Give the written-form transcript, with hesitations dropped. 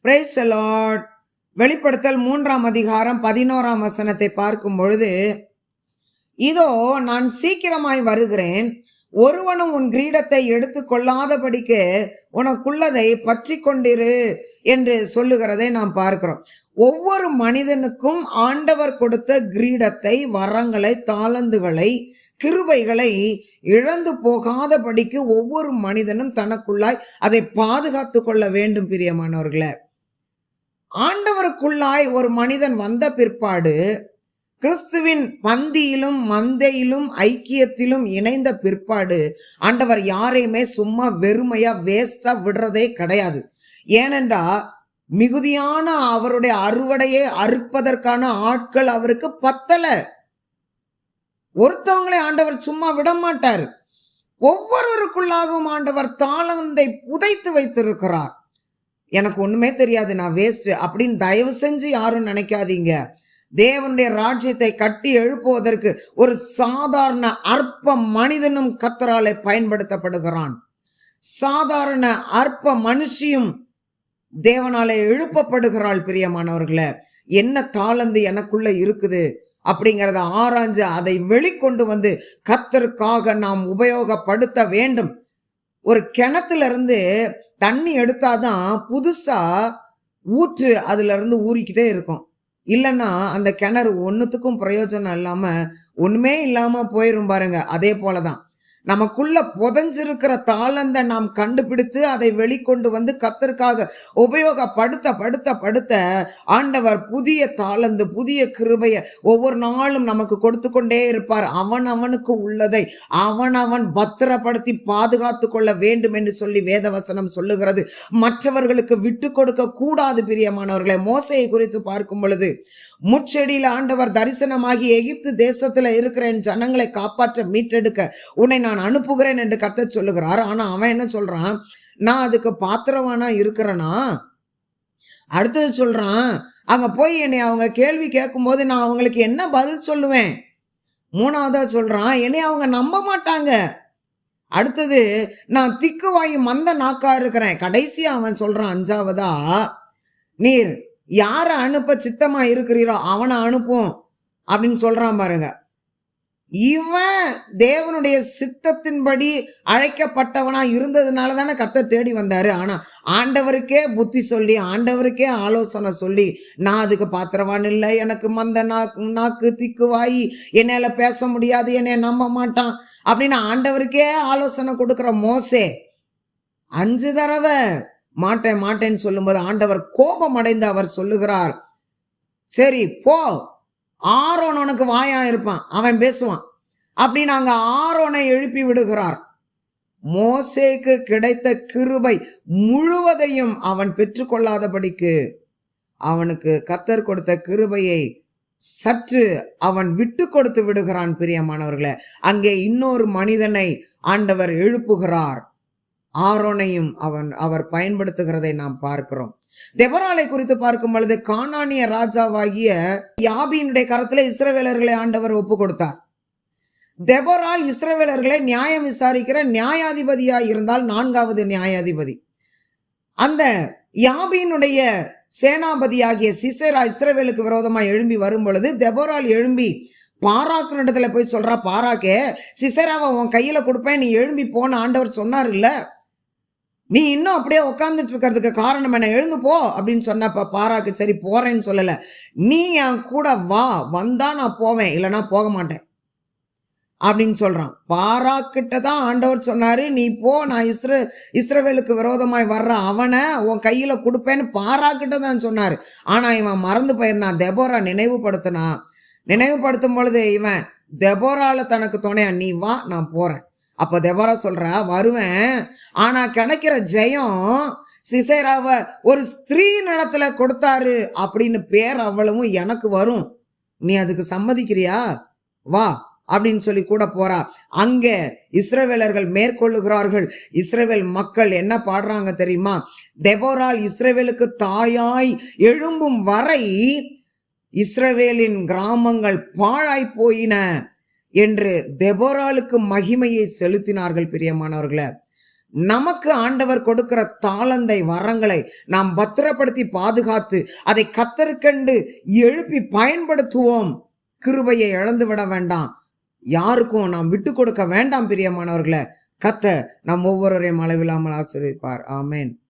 Praise the Lord. வெளிப்படுத்தல் 3ஆம் அதிகாரம் 11ஆம் வசனத்தை பார்க்கும் பொழுது, இதோ நான் சீக்கிரமாய் வருகிறேன், ஒருவனும் உன் கிரீடத்தை எடுத்து கொள்ளாதபடிக்கு உனக்குள்ளதை பற்றி கொண்டிரு என்று சொல்லுகிறதை நாம் பார்க்கிறோம். ஒவ்வொரு மனிதனுக்கும் ஆண்டவர் கொடுத்த கிரீடத்தை, வரங்களை, தாளந்துகளை, கிருபைகளை இழந்து போகாதபடிக்கு ஒவ்வொரு மனிதனும் தனக்குள்ளாய் அதை பாதுகாத்து கொள்ள வேண்டும். பிரியமானவர்களே, ஆண்டவருக்குள்ளாய் ஒரு மனிதன் வந்த பிற்பாடு, கிறிஸ்துவின் பந்தியிலும் மந்தையிலும் ஐக்கியத்திலும் இணைந்த பிற்பாடு, ஆண்டவர் யாரையுமே சும்மா வெறுமையா வேஸ்டா விடுறதே கிடையாது. ஏனென்றா மிகுதியான அவருடைய அறுவடையை அறுப்பதற்கான ஆட்கள் அவருக்கு பத்தல. ஒருத்தவங்களை ஆண்டவர் சும்மா விட மாட்டார். ஒவ்வொருவருக்குள்ளாகவும் ஆண்டவர் தாளந்தை புதைத்து வைத்திருக்கிறார். எனக்கு ஒண்ணுமே தெரியாது, நான் வேஸ்ட் அப்படின்னு தயவு செஞ்சு யாரும் நினைக்காதீங்க. தேவனுடைய ராஜ்யத்தை கட்டி எழுப்புவதற்கு ஒரு சாதாரண அற்ப மனிதனும் கர்த்தராலே பயன்படுத்தப்படுகிறான். சாதாரண அற்ப மனுஷியும் தேவனாலே எழுப்பப்படுகிறாள். பிரியமானவர்களே, என்ன தாளந்து எனக்குள்ள இருக்குது அப்படிங்கிறத ஆராய்ஞ்சு அதை வெளிக்கொண்டு வந்து கர்த்தருக்காக நாம் உபயோகப்படுத்த வேண்டும். ஒரு கிணத்துல இருந்து தண்ணி எடுத்தாதான் புதுசா ஊற்று அதுல இருந்து ஊறிக்கிட்டே இருக்கும். இல்லைன்னா அந்த கிணறு ஒன்னுத்துக்கும் பிரயோஜனம் இல்லாம ஒண்ணுமே இல்லாம போயிரும் பாருங்க. அதே போலதான் நமக்குள்ள புதைஞ்சிருக்கிற தாளந்தை நாம் கண்டுபிடித்து அதை வெளிக்கொண்டு வந்து கர்த்தருக்காக உபயோகப்படுத்த படுத்த படுத்த ஆண்டவர் புதிய தாளந்து, புதிய கிருபையை ஒவ்வொரு நாளும் நமக்கு கொடுத்து கொண்டே இருப்பார். அவனுக்கு உள்ளதை அவன் பத்திரப்படுத்தி பாதுகாத்து கொள்ள வேண்டும் என்று சொல்லி வேதவசனம் சொல்லுகிறது. மற்றவர்களுக்கு விட்டு கொடுக்க கூடாது. பிரியமானவர்களை, மோசையை குறித்து பார்க்கும் பொழுது, முச்செடியில் ஆண்டவர் தரிசனமாகி எகிப்து தேசத்துல இருக்கிற என் ஜனங்களை காப்பாற்ற மீட்டெடுக்க உன்னை நான் அனுப்புகிறேன் என்று கர்த்தர் சொல்லுகிறார். ஆனா அவன் என்ன சொல்றான், நான் அதுக்கு பாத்திரவானா இருக்கிறேனா? அடுத்தது சொல்றான், அங்க போய் என்னை அவங்க கேள்வி கேட்கும் போது நான் அவங்களுக்கு என்ன பதில் சொல்லுவேன்? மூணாவதா சொல்றான், என்னை அவங்க நம்ப மாட்டாங்க. அடுத்தது, நான் திக்கு வாங்கி மந்த நாக்கா இருக்கிறேன். கடைசியா அவன் சொல்றான், அஞ்சாவதா, நீர் யாரை அனுப்ப சித்தமா இருக்கிறீரோ அவனை அனுப்பும் அப்படின்னு சொல்றான் பாருங்க. இவன் தேவனுடைய சித்தத்தின்படி அழைக்கப்பட்டவனா இருந்ததுனால தானே கர்த்தர் தேடி வந்தாரு. ஆனா ஆண்டவருக்கே புத்தி சொல்லி, ஆண்டவருக்கே ஆலோசனை சொல்லி, நான் அதுக்கு பாத்திரவான் இல்லை, எனக்கு மந்த நாக்கு திக்கு வாயி, என்னால பேச முடியாது, என்னை நம்ப மாட்டான் அப்படின்னு ஆண்டவருக்கே ஆலோசனை கொடுக்கிற மோசே 5 தடவை மாட்டேன் மாட்டேன்னு சொல்லும்போது ஆண்டவர் கோபம் அடைந்து அவர் சொல்லுகிறார், சரி போ, ஆரோன் உனக்கு வாயா இருப்பான், அவன் பேசுவான் அப்படின்னு அங்க ஆரோனை எழுப்பி விடுகிறார். மோசேக்கு கிடைத்த கிருபை முழுவதையும் அவன் பெற்றுக்கொள்ளாதபடிக்கு அவனுக்கு கர்த்தர் கொடுத்த கிருபையை சற்று அவன் விட்டு கொடுத்து விடுகிறான். பிரியமானவர்களே, அங்கே இன்னொரு மனிதனை ஆண்டவர் எழுப்புகிறார். ஆரோனையும் அவர் பயன்படுத்துகிறதை நாம் பார்க்கிறோம். தெபொராளை குறித்து பார்க்கும் பொழுது, கானானிய ராஜாவாகிய யாபீனுடைய கரத்துல இஸ்ரவேலர்களை ஆண்டவர் ஒப்பு கொடுத்தார். தெபொராள் இஸ்ரவேலர்களை நியாயம் விசாரிக்கிற நியாயாதிபதியா இருந்தால் 4வது நியாயாதிபதி. அந்த யாபீனுடைய சேனாபதியாகிய சிசெரா இஸ்ரவேலுக்கு விரோதமா எழும்பி வரும் பொழுது தெபொராள் எழும்பி பாராக்கு இடத்துல போய் சொல்றா, பாராக்கே, சிசெராவை உன் கையில கொடுப்பேன், நீ எழும்பி போன ஆண்டவர் சொன்னார் இல்ல, நீ இன்னும் அப்படியே உட்கார்ந்துட்டு இருக்கிறதுக்கு காரணம் என்ன, எழுந்து போ அப்படின்னு சொன்னப்ப பாராக்கு சரி போறேன்னு சொல்லல, நீ என் கூட வா, வந்தா நான் போவேன், இல்லைன்னா போக மாட்டேன் அப்படின்னு சொல்றான். பாராக்கிட்ட தான் ஆண்டவர் சொன்னாரு, நீ போ, நான் இஸ்ரவேலுக்கு விரோதமாய் வர்ற அவனை உன் கையில கொடுப்பேன்னு பாராக்கிட்ட தான் சொன்னாரு. ஆனா இவன் மறந்து போயிருந்தான். தெபோரா நினைவுபடுத்தும் பொழுது இவன் தெபோரால தனக்கு துணையா, நீ வா நான் போறேன். அப்ப தெபோரா சொல்றா, வருவேன், ஆனா கிடைக்கிற ஜெயம் சிசெராவை ஒரு ஸ்திரீ நடத்துல கொடுத்தாரு அப்படின்னு பேர் அவ்வளவும் எனக்கு வரும், நீ அதுக்கு சம்மதிக்கிறியா, வா அப்படின்னு சொல்லி கூட போறா. அங்க இஸ்ரவேலர்கள் மேற்கொள்ளுகிறார்கள். இஸ்ரவேல் மக்கள் என்ன பாடுறாங்க தெரியுமா, தெபோராள் இஸ்ரவேலுக்கு தாயாய் எழும்பும் வரை இஸ்ரவேலின் கிராமங்கள் பாழாய் போயின என்று தெபொராளுக்கு மகிமையை செலுத்தினார்கள். பிரியமானவர்களே, நமக்கு ஆண்டவர் கொடுக்கிற தாளந்தை வரங்களை நாம் பத்திரப்படுத்தி பாதுகாத்து அதை கத்தருக்கென்று எழுப்பி பயன்படுத்துவோம். கிருபையை இழந்து விட வேண்டாம். யாருக்கும் நாம் விட்டு கொடுக்க வேண்டாம். பிரியமானவர்களே, கர்த்தர் நம் ஒவ்வொருவரையும் அளவில்லாமல் ஆசீர்வதிப்பார். ஆமென்.